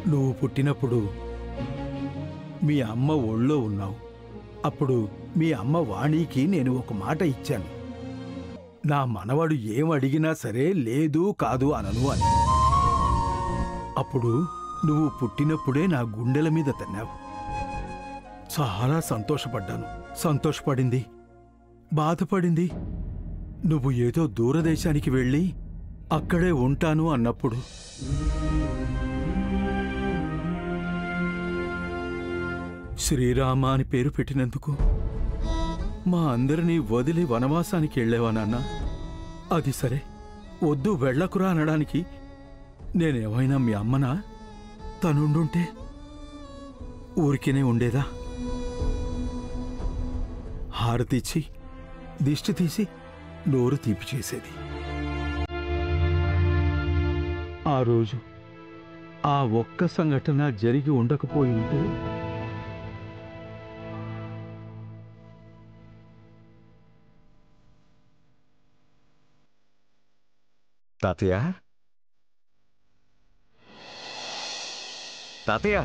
నువ్వు పుట్టినప్పుడు మీ అమ్మ ఒళ్ళో ఉన్నావు. అప్పుడు మీ అమ్మ వాణికి నేను ఒక మాట ఇచ్చాను, నా మనవడు ఏం అడిగినా సరే లేదు కాదు అనను అని. అప్పుడు నువ్వు పుట్టినప్పుడే నా గుండెల మీద తన్నావు. చాలా సంతోషపడ్డాను. సంతోషపడింది, బాధపడింది. నువ్వు ఏదో దూరదేశానికి వెళ్ళి అక్కడే ఉంటాను అన్నప్పుడు శ్రీరామ అని పేరు పెట్టినందుకు మా అందరినీ వదిలి వనవాసానికి వెళ్ళేవా నాన్న? అది సరే, వద్దు వెళ్ళకురా అనడానికి నేనేమైనా మీ అమ్మనా? తనుండుంటే ఊరికినే ఉండేదా? హారతిచ్చి దిష్టి తీసి నోరు తీపి చేసేది. ఆ రోజు ఆ ఒక్క సంఘటన జరిగి ఉండకపోయి ఉంటే తాతయ్య, తాతయ్య,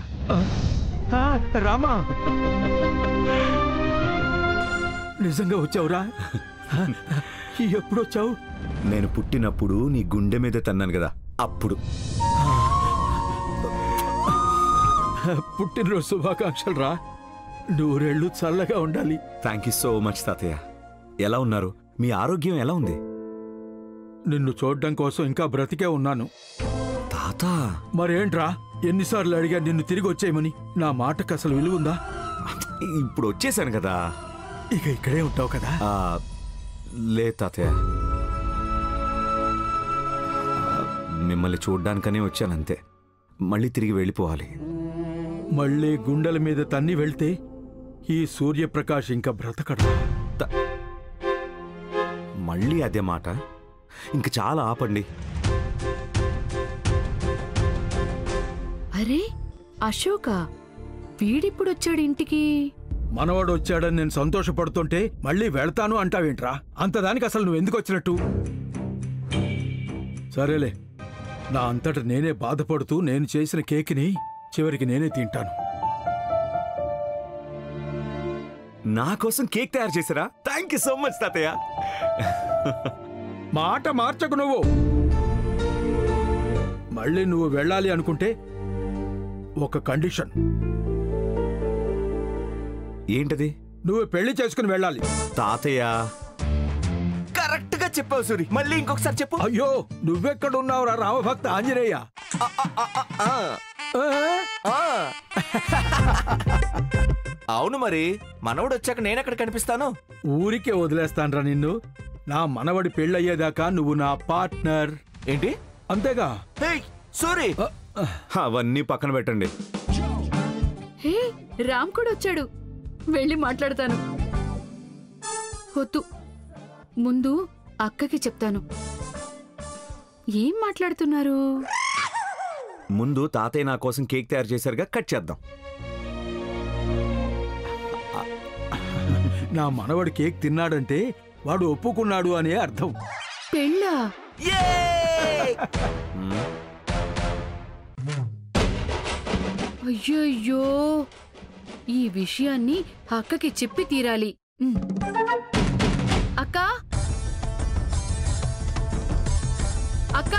రామా, నిజంగా వచ్చావురా? ఎప్పుడొచ్చావు? నేను పుట్టినప్పుడు నీ గుండె మీద తన్నాను కదా, అప్పుడు. పుట్టినరోజు శుభాకాంక్షలు రా. నూరేళ్లు చల్లగా ఉండాలి. థ్యాంక్ యూ సో మచ్ తాతయ్య. ఎలా ఉన్నారు? మీ ఆరోగ్యం ఎలా ఉంది? నిన్ను చూడ్డం కోసం ఇంకా బ్రతికే ఉన్నాను. తాత, మరేంట్రా, ఎన్నిసార్లు అడిగా నిన్ను తిరిగి వచ్చేయమని? నా మాటకు అసలు విలువుందా? ఇప్పుడు వచ్చేసాను కదా. ఇక ఇక్కడే ఉంటావు కదా? లే తాతయ్య, మిమ్మల్ని చూడ్డానికనే వచ్చానంతే. మళ్ళీ తిరిగి వెళ్ళిపోవాలి. మళ్ళీ గుండెల మీద తన్ని వెళ్తే ఈ సూర్యప్రకాష్ ఇంకా బ్రతకడా? మళ్ళీ అదే మాట? ఇంక చాలా ఆపండి. అరే అశోక, వీడిప్పుడొచ్చాడు ఇంటికి? మనవాడు వచ్చాడని నేను సంతోషపడుతుంటే మళ్ళీ వెళ్తాను అంటావేంట్రా? అంతదానికి అసలు నువ్వెందుకు వచ్చినట్టు? సరేలే, నా అంతట నేనే బాధపడుతూ నేను చేసిన కేక్ని చివరికి నేనే తింటాను. నా కోసం కేక్ తయారు చేశారా? థ్యాంక్ యూ సో మచ్ తాతయ్య. మాట మార్చకు నువ్వు. మళ్ళీ నువ్వు వెళ్ళాలి అనుకుంటే ఒక కండిషన్. ఏంటది? నువ్వు పెళ్లి చేసుకుని వెళ్ళాలి. తాతయ్య, కరెక్ట్ గా చెప్పావు సూరి. మళ్ళీ ఇంకొకసారి చెప్పు. అయ్యో, నువ్వెక్కడున్నావురా రామభక్త ఆంజనేయ? అవును, మరి మనవడు వచ్చాక నేనెక్కడ కనిపిస్తాను? ఊరికే వదిలేస్తాన్రా నిన్ను. నా మనవడి పెళ్ళయ్యేదాకా నువ్వు నా పార్ట్నర్. ఏంటి? అంతేగా? సూరి, అవన్నీ పక్కన పెట్టండి. హే, రామ్ కూడా వచ్చాడు. వెళ్ళి మాట్లాడతాను. వద్దు, ముందు అక్కకి చెప్తాను. ఏం మాట్లాడుతున్నారు? ముందు తాతయ్య నా కోసం కేక్ తయారు చేశారుగా, కట్ చేద్దాం. నా మనవడు కేక్ తిన్నాడంటే వాడు ఒప్పుకున్నాడు అనే అర్థం. పెళ్ళా? అయ్యయ్యో, ఈ విషయాన్ని అక్కకి చెప్పి తీరాలి. అక్క, అక్క,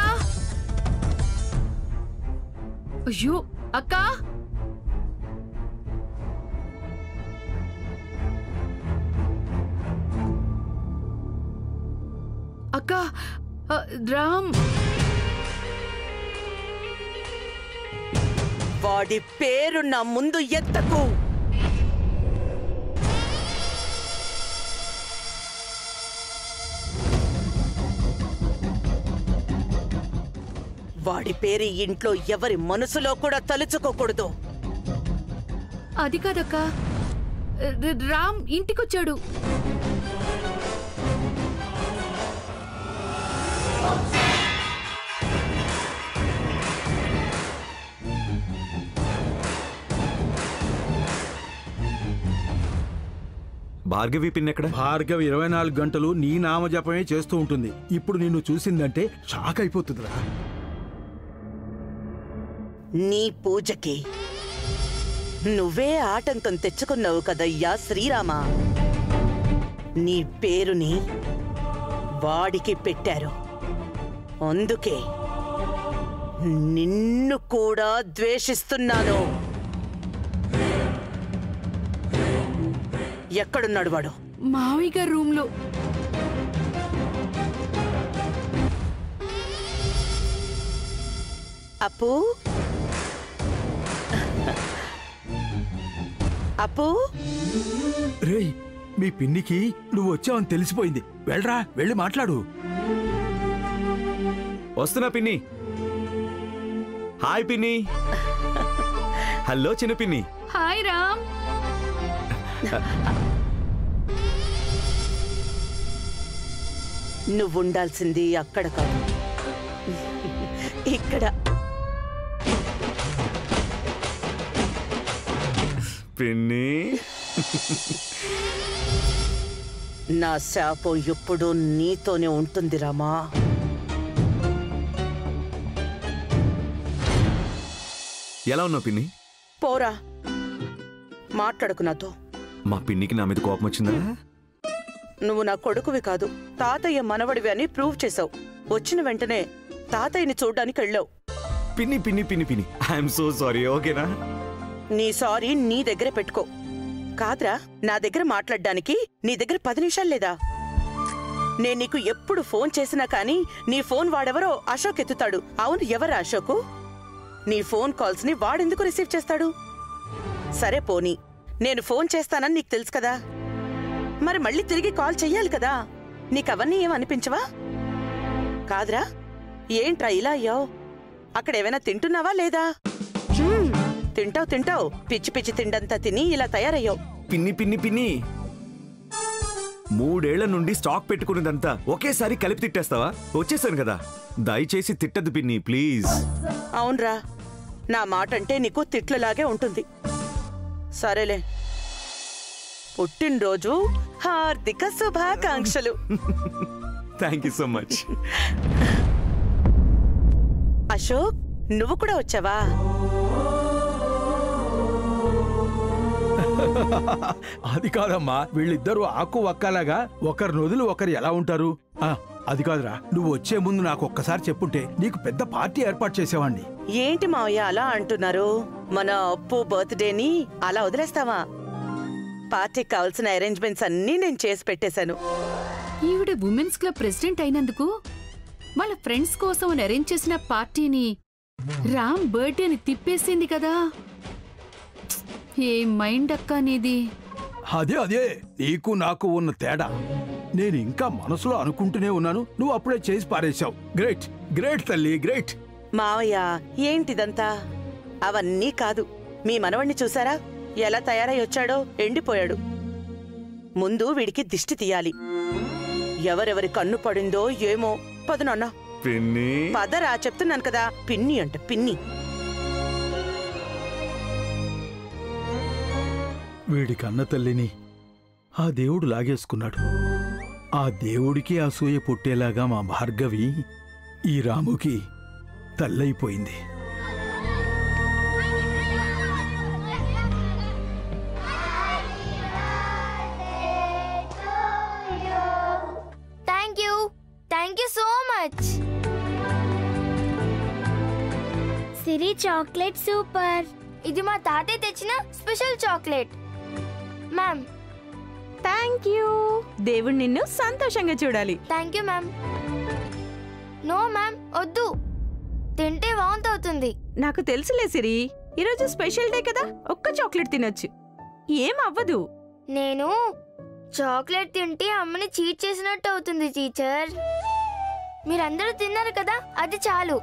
అయ్యో అక్క, అక్క, రామ్. వాడి పేరు నా ముందు ఎత్తకు. వాడి పేరు ఇంట్లో ఎవరి మనసులో కూడా తలుచుకోకూడదు. అది కాదక్క, రామ్ ఇంటికొచ్చాడు. భార్గవి పిన్ ఎక్కడ? భార్గవి 24 గంటలు నీ నామజపమే చేస్తూ ఉంటుంది. ఇప్పుడు నిన్ను చూసిందంటే షాక్ అయిపోతుందిరా. నీ పూజకి నువ్వే ఆటంకం తెచ్చుకున్నావు కదయ్యా శ్రీరామా. నీ పేరుని వాడికి పెట్టారు, అందుకే నిన్ను కూడా ద్వేషిస్తున్నాను. ఎక్కడున్నాడు వాడు? మావయ్య గారి రూమ్ లో. అప్పు అప్పు రేయ్, మీ పిన్నికి నువ్వు వచ్చావని తెలిసిపోయింది. వెళ్ళరా, వెళ్ళి మాట్లాడు. వస్తున్నా పిన్ని. హాయ్ పిన్ని. హలో చిన్న పిన్ని. హాయ్ రామ్. నువ్వుండాల్సింది అక్కడ కాదు, ఇక్కడ. పిన్ని, నా శాపం ఎప్పుడూ నీతోనే ఉంటుంది రామా. ఎలా ఉన్నావు పిన్ని? పోరా, మాట్లాడకు నాతో. మా పిన్నికి నా మీద కోపం వచ్చిందా? నువ్వు నా కొడుకువి కాదు, తాతయ్య మనవడివి అని ప్రూవ్ చేసావు. వచ్చిన వెంటనే తాతయ్యని చూడ్డానికి వెళ్ళావు. పిన్ని పిన్ని పిన్ని పిన్ని, ఐఎమ్ సో సారీ. ఓకేనా? నీ సారీ నీ దగ్గర పెట్టుకో. కాదురా, నా దగ్గర మాట్లాడ్డానికి నీ దగ్గర 10 నిమిషాలు లేదా? నేను నీకు ఎప్పుడు ఫోన్ చేసినా కానీ నీ ఫోన్ వాడెవరో అశోక్ ఎత్తుతాడు. అవును, ఎవరా అశోకు? నీ ఫోన్ కాల్స్ ని వాడెందుకు రిసీవ్ చేస్తాడు? సరే పోనీ, నేను ఫోన్ చేస్తానని నీకు తెలుసు కదా, మరి మళ్ళీ తిరిగి కాల్ చెయ్యాలి కదా. నీకవన్నీ ఏమనిపించవా? కాదురా, ఏంట్రా ఇలా అయ్యావు? అక్కడేమైనా తింటున్నావా లేదా? తింటావు తింటావు, పిచ్చి పిచ్చి తిండంతా తిని ఇలా తయారయ్యావు. పిన్ని పిన్ని పిన్ని, 3 ఏళ్ల నుండి స్టాక్ పెట్టుకున్నదంతా ఒకేసారి కలిపి తిట్టేస్తావా? వచ్చేసాను కదా, దయచేసి తిట్టద్దు పిన్ని ప్లీజ్. అవునరా, నా మాట అంటే నీకు తిట్లలాగే ఉంటుంది. సరేలే, పుట్టినరోజు హార్దిక శుభాకాంక్షలు. Thank you so much. Ashok, నువ్వు కూడా వచ్చావా? అది కాదమ్మా, వీళ్ళిద్దరూ ఆకు వక్కలాగా ఒకరి వదిలి ఒకరు ఎలా ఉంటారు? అది కాదురా, నువ్వు వచ్చే ముందు నాకు ఒక్కసారి చెప్పుంటే నీకు పెద్ద పార్టీ ఏర్పాటు చేసేవాణ్ణి. ఏంటి మావయ్య అలా అంటున్నారు? మన అప్పు బర్త్డేని అలా వదిలేస్తావా? పార్టీకి కావాల్సిన అరేంజ్మెంట్స్ అన్నీ నేను చేసి పెట్టేశాను. ఈవిడ ఉమెన్స్ క్లబ్ ప్రెసిడెంట్ అయినందుకు వాళ్ళ ఫ్రెండ్స్ కోసం అరేంజ్ చేసిన పార్టీని రామ్ బర్త్డేని తిప్పేసింది కదా. ఏ మైండ్ అక్క నీది? అదే నీకు నాకు ఉన్న తేడా. నేను ఇంకా మనసులో అనుకుంటూనే ఉన్నాను, నువ్వు అప్పుడే చేసి పారేశావు. గ్రేట్ గ్రేట్ తల్లి, గ్రేట్. మావయ్య, ఏంటిదంతా? అవన్నీ కాదు. మీ మనవణ్ణి చూసారా ఎలా తయారై వచ్చాడో? ఎండిపోయాడు. ముందు వీడికి దిష్టి తీయాలి. ఎవరెవరి కన్ను పడిందో ఏమో. పద నాన్న. పిన్ని, పదరా, చెప్తున్నాను కదా. పిన్ని అంట పిన్ని. వీడి కన్న తల్లిని ఆ దేవుడు లాగేసుకున్నాడు. ఆ దేవుడికి అసూయ పుట్టేలాగా మా భార్గవి ఈ రాముకి తల్లైపోయింది. Thank you so much. Siri chocolate super. ఇది మా తాతయ్య తెచ్చిన special chocolate. Ma'am, thank you. దేవుడు నిన్ను సంతోషంగా చూడాలి. Thank you ma'am. No ma'am, వద్దు, తింటే వాంతి అవుతుంది. నాకు తెలుసులే సిరి, ఈరోజు స్పెషల్ డే కదా, ఒక్క చాక్లెట్ తినొచ్చు, ఏం అవ్వదు. నేను చాక్లెట్ తింటే అమ్మని చీట్ చేసినట్టు అవుతుంది టీచర్. మీరందరూ తిన్నారు కదా, అది చాలు.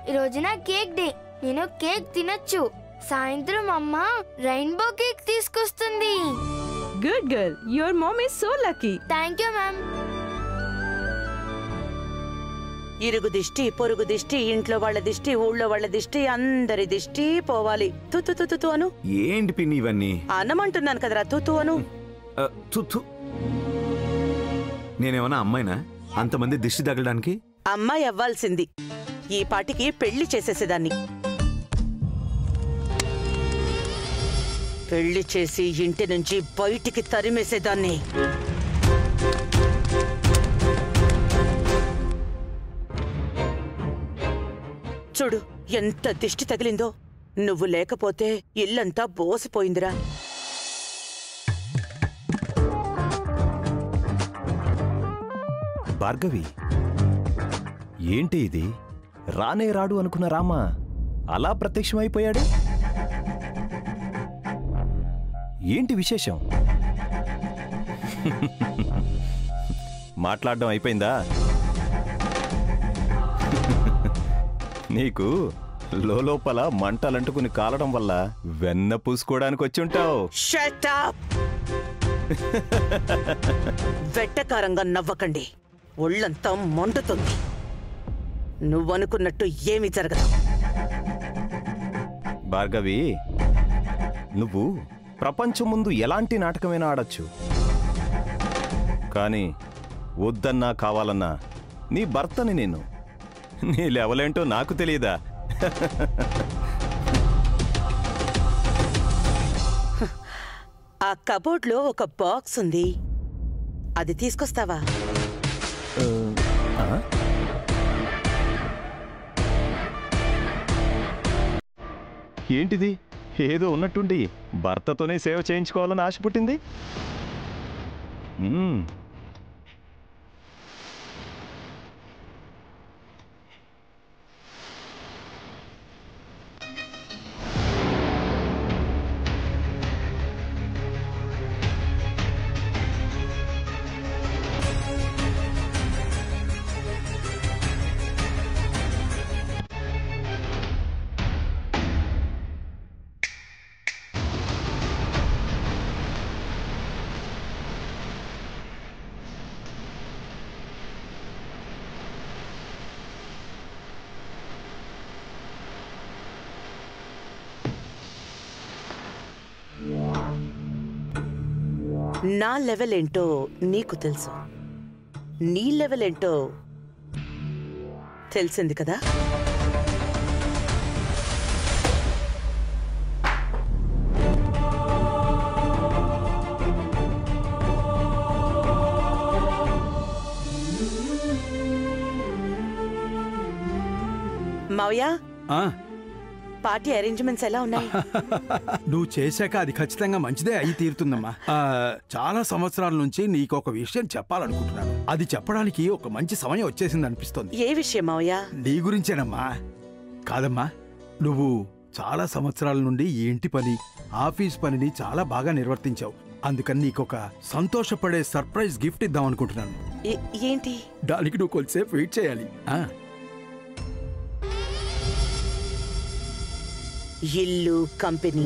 ఈరోజు నా కేక్ డే, నేను కేక్ తినొచ్చు. సాయంత్రం అమ్మ రెయిన్బో కేక్ తీసుకొస్తుంది. Good girl, your mom is so lucky. Thank you ma'am. ఇరుగు దిష్టి, పొరుగు దిష్టి, ఇంట్లో వాళ్ళ దిష్టి, ఊళ్ళో వాళ్ళ దిష్టి, అందరి దిష్టి పోవాలి. తుతు అను. ఏంటి పిన్ని ఇవన్నీ? అనమంటున్నాను కదరా, తుతు అను. నేనేమన్నా అమ్మాయినా అంతమంది దిష్టి తగలడానికి? అమ్మాయి అవ్వాల్సింది. ఈ పాటికి పెళ్లి చేసేసేదాన్ని. పెళ్లి చేసి ఇంటి నుంచి బయటికి తరిమేసేదాన్ని. చూడు ఎంత దిష్టి తగిలిందో. నువ్వు లేకపోతే ఇల్లంతా బోసిపోయిందిరా. భార్గవి, ఏంటి ఇది? రానే రాడు అనుకున్న రామ అలా ప్రత్యక్షమైపోయాడు. ఏంటి విశేషం? మాట్లాడడం అయిపోయిందా? నీకు లోపల మంటలంటుకుని కాలడం వల్ల వెన్న పూసుకోవడానికి వచ్చుంటావు. Shut up! వెట్టకారంగా నవ్వకండి. ఒళ్ళంతా మండుతుంది. నువ్వనుకున్నట్టు ఏమీ జరగదు. భార్గవి, నువ్వు ప్రపంచం ముందు ఎలాంటి నాటకమైనా ఆడచ్చు. కానీ వద్దన్నా కావాలన్నా నీ భర్తని నేను. నీ లెవలేంటో నాకు తెలియదా? ఆ కబోర్డ్లో ఒక బాక్స్ ఉంది, అది తీసుకొస్తావా? ఏంటిది? ఏదో ఉన్నట్టుండి భర్తతోనే సేవ చేయించుకోవాలని ఆశ పుట్టింది. నా లెవెల్ ఏంటో నీకు తెలుసు, నీ లెవెల్ ఏంటో తెలిసింది కదా. మావయ్య, పార్టీ అరేంజ్మెంట్స్ ఎలా ఉన్నాయి? నువ్వు చేశాక అది ఖచ్చితంగా మంచిదే అయి తీరుతుందమ్మా. చాలా సంవత్సరాల నుంచి నీకు ఒక విషయం చెప్పాలనుకుంటున్నాను. అది చెప్పడానికి ఒక మంచి సమయం వచ్చేసింది అనిపిస్తోంది. ఏ విషయం మావయ్య? నీ గురించేనమ్మా. కాదమ్మా, నువ్వు చాలా సంవత్సరాల నుండి ఈ ఇంటి పని, ఆఫీస్ పనిని చాలా బాగా నిర్వర్తించావు. అందుకని నీకొక సంతోషపడే సర్ప్రైజ్ గిఫ్ట్ ఇద్దాం అనుకుంటున్నాను. ఏంటి? దానికి నువ్వు కొద్దిసేపు వెయిట్ చేయాలి. ఇల్లు, కంపెనీ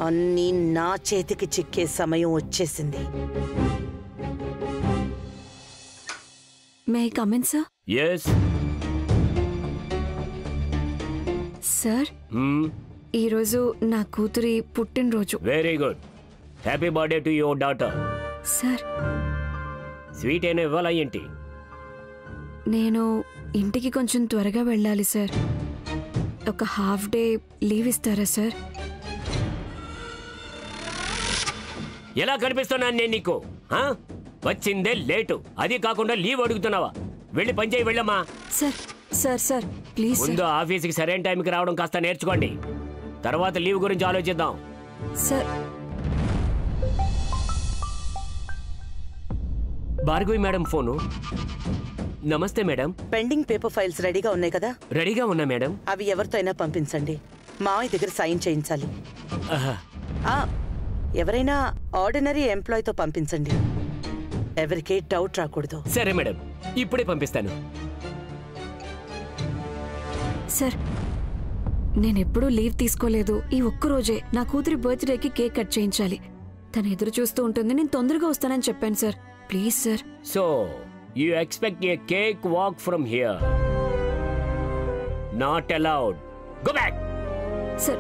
అన్నీ నా చేతికి చిక్కే సమయం వచ్చేసింది. May I come in sir? yes sir, ఈరోజు నా కూతురి పుట్టినరోజు. Very good. Happy birthday to your daughter. Sir, sweet అయినా ఇవ్వాలా ఏంటి? నేను ఇంటికి కొంచెం త్వరగా వెళ్ళాలి సార్. ఒక హాఫ్ డే లీవ్ ఇస్తారా సార్? ఎలా కనిపిస్తున్నాను నేను నీకు? వచ్చిందే లేటు, అది కాకుండా లీవ్ అడుగుతున్నావా? వెళ్ళి పని చేయి, వెళ్ళమ్మా. Sir sir sir please. ముందు ఆఫీస్కి సరైన టైంకి రావడం కాస్త నేర్చుకోండి. తర్వాత లీవ్ గురించి ఆలోచిద్దాం. సార్. Bhargavi madam phone. నమస్తే మేడం. పెండింగ్ పేపర్ ఫైల్స్ రెడీగా ఉన్నాయి కదా? రెడీగా ఉన్నా మేడం. అవి ఎవరితో అయినా పంపించండి. మావయ్య దగ్గర సైన్ చేయించాలి. ఎవరైనా ఆర్డినరీ ఎంప్లాయ్తో పంపించండి. ఎవరికీ డౌట్ రాకూడదు. సరే మేడం, ఇప్పుడే పంపిస్తాను. సార్, నేనెప్పుడూ లీవ్ తీసుకోలేదు. ఈ ఒక్కరోజే నా కూతురి బర్త్డేకి కేక్ కట్ చేయించాలి. తను ఎదురు చూస్తూ ఉంటుంది. నేను తొందరగా వస్తానని చెప్పాను sir. Please sir. So you expect a cake walk from here? Not allowed. Go back. Sir,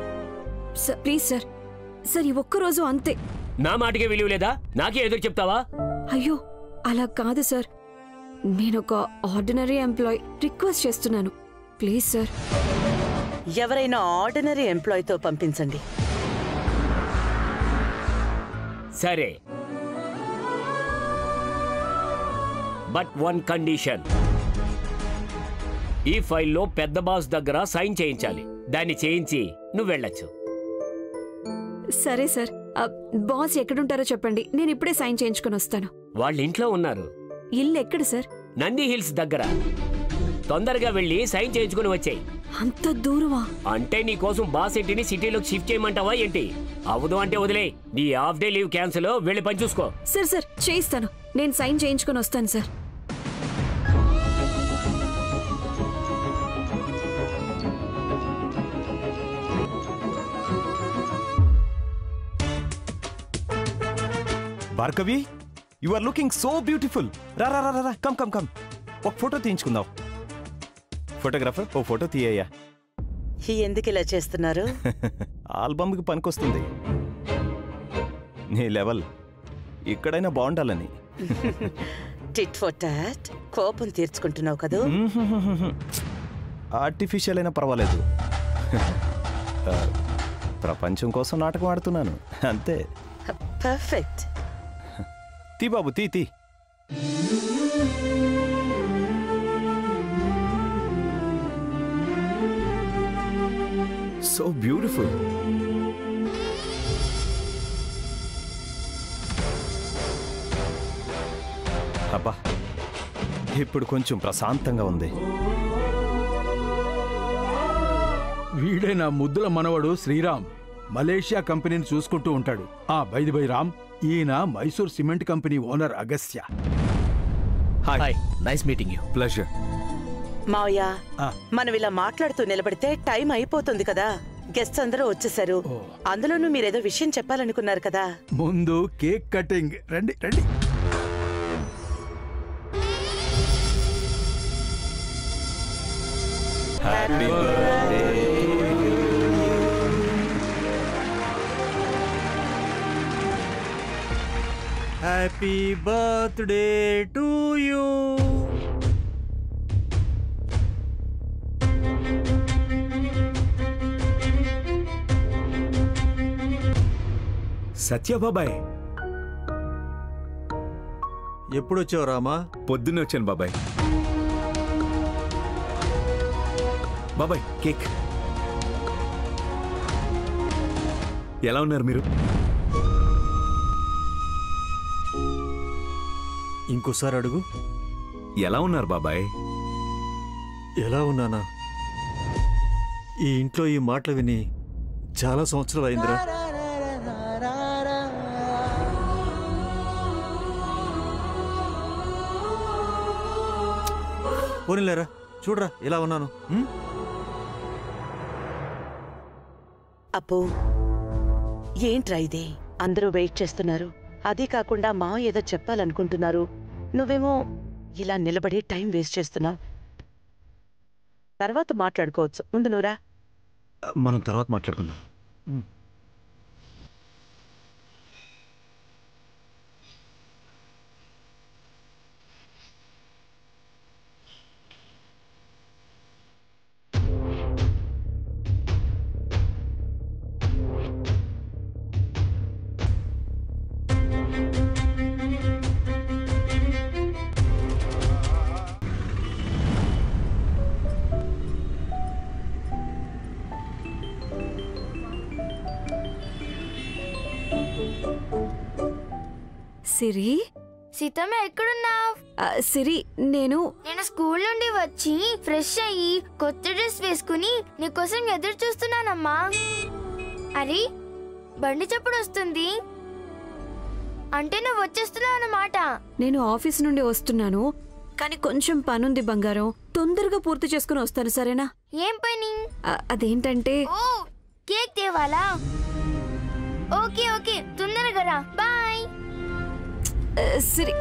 sir, please sir. Sir, ఈ ఒక్క రోజు అంతే. నా మాటకే విలువ లేదా? నాకే ఎదురు చెప్తావా? అయ్యో, అలా కాదు సార్. నేను ఒక ఆర్డినరీ ఎంప్లాయ్. రిక్వెస్ట్ చేస్తున్నాను, ప్లీజ్ సార్. ఎవరైనా ఆర్డినరీ ఎంప్లాయ్తో పంపించండి. సరే, బట్ వన్ కండిషన్. ఈ ఫైల్లో పెద్ద బాస్ దగ్గర సైన్ చేయించాలి. దాన్ని చేయించి నువ్వు వెళ్ళొచ్చు. సరే సార్, బాస్ ఎక్కడుంటారో చెప్పండి, నేను ఇప్పుడే సైన్ చేయించుకొని వస్తాను. వాళ్ళ ఇంట్లో ఉన్నారు. ఇల్లు ఎక్కడ సార్? నంది హిల్స్ దగ్గర. తొందరగా వెళ్ళి సైన్ చేయించుకుని వచ్చాయి. అంత దూరమా? అంటే నీ కోసం బాస్ ఇంటిని సిటీలోకి షిఫ్ట్ చేయమంటావా ఏంటి? అవదు అంటే వదిలే. నీ హాఫ్ డే లీవ్ క్యాన్సిల్. వెళ్ళి పని చూసుకో. సార్ సార్ చేయిస్తాను, నేను సైన్ చేయించుకొని వస్తాను sir. Bhargavi, you are looking so beautiful. రా రా రా రా, కమ్ కమ్ కమ్, ఒక ఫోటో తీయించుకుందాం. ఫోటోగ్రాఫర్, ఓ ఫోటో తీయ్యా. ఎందుకు ఇలా చేస్తున్నారు? ఆల్బమ్కి పనికొస్తుంది. నీ లెవెల్ ఇక్కడైనా బాగుండాలని. Tit for tat. కోపం తీర్చుకుంటున్నావు కదా? ఆర్టిఫిషియల్ అయినా పర్వాలేదు. ప్రపంచం కోసం నాటకం ఆడుతున్నాను అంతే. పర్ఫెక్ట్. తీ బాబు, తీ తీ. So beautiful. అబ్బా, ఇప్పుడు కొంచెం ప్రశాంతంగా ఉంది. వీడే నా ముద్దుల మనవడు శ్రీరామ్. మలేషియా కంపెనీని చూసుకుంటూ ఉంటాడు. బై ది బై రామ్, ఈయన Mysore cement company owner Agastya. Hi, nice meeting you. Pleasure. మావయ్య, మనం ఇలా మాట్లాడుతూ నిలబడితే టైం అయిపోతుంది కదా. గెస్ట్స్ అందరూ వచ్చేసారు. అందులోనూ మీరేదో విషయం చెప్పాలనుకున్నారు కదా. ముందు కేక్ కటింగ్. రండి రండి. Happy birthday. Happy birthday to you. Satya బాబాయ్, ఎప్పుడొచ్చావు రామా? పొద్దున్నే వచ్చాను బాబాయ్. బాబాయ్, కేక్. ఎలా ఉన్నారు మీరు? ఇంకోసారి అడుగు. ఎలా ఉన్నారు బాబాయ్? ఎలా ఉన్నానా? ఈ ఇంట్లో ఈ మాటలు విని చాలా సంవత్సరాలు అయిందిరా. పోనీలేరా, చూడరా ఎలా ఉన్నాను. అప్పు, ఏంట్రా ఇది? అందరూ వెయిట్ చేస్తున్నారు. అదే కాకుండా మా ఏదో చెప్పాలనుకుంటున్నారు. నువ్వేమో ఇలా నిలబడి టైం వేస్ట్ చేస్తున్నావు. తర్వాత మాట్లాడుకోవచ్చు. ముందు నువ్వురా. మనం తర్వాత మాట్లాడుకుందాం. సిరి, సీతమ్మ ఎక్కడున్నావ్? సిరి, నేను స్కూల్ నుండి వచ్చి ఫ్రెష్ అయ్యి కొత్త డ్రెస్ వేసుకుని నీకోసం ఎదురు చూస్తున్నానమ్మా. అరే, బండి చప్పుడు వస్తుంది అంటే నువ్వు వచ్చేస్తున్నావు అన్నమాట. నేను ఆఫీస్ నుండి వస్తున్నాను, కానీ కొంచెం పనుంది బంగారం. తొందరగా పూర్తి చేసుకుని వస్తాను, సరేనా? ఏం పని? అదేంటంటే కేక్ తేవాలా? ఓకే ఓకే, తొందరగా రా. బాయ్. సిరి,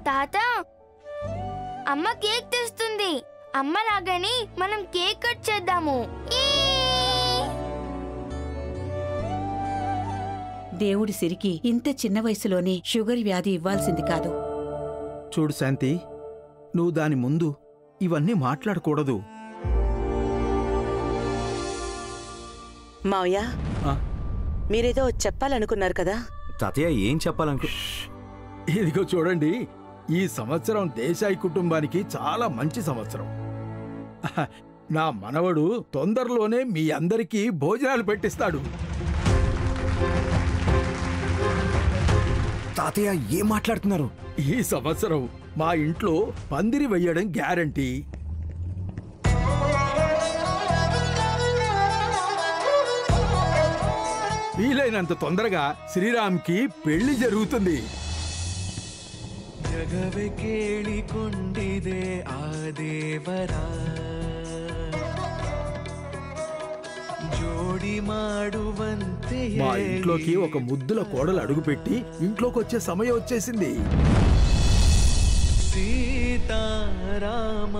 తాత, అమ్మ కేక్ తెస్తుంది. అమ్మ రాగానే మనం కేక్ కట్ చేద్దాము. దేవుడి సిరికి ఇంత చిన్న వయసులోనే షుగర్ వ్యాధి ఇవ్వాల్సింది కాదు. చూడు శాంతి, నువ్వు దాని ముందు ఇవన్నీ మాట్లాడకూడదు. మావయ్య ఆ, మీరేదో చెప్పాలనుకున్నారు కదా. తాతయ్య ఏం చెప్పాలనుకో. ఇదిగో చూడండి, ఈ సంవత్సరం దేశాయి కుటుంబానికి చాలా మంచి సంవత్సరం. నా మనవడు తొందరలోనే మీ అందరికీ భోజనాలు పెట్టిస్తాడు. తాతయ్య ఏం మాట్లాడుతున్నారు? ఈ సంవత్సరం మా ఇంట్లో పందిరి వెయ్యడం గ్యారంటీ. వీలైనంత తొందరగా శ్రీరామ్కి పెళ్లి జరుగుతుంది. ಜಗವೆ ಕೇಳಿಕೊಂಡಿದೆ ಆ ದೇವರ ಜೋಡಿ ಮಾಡುವಂತೆ మా ఇంట్లోకి ఒక ముద్దుల కోడలు అడుగుపెట్టి ఇంట్లోకి వచ్చే సమయం వచ్చేసింది. సీతారామ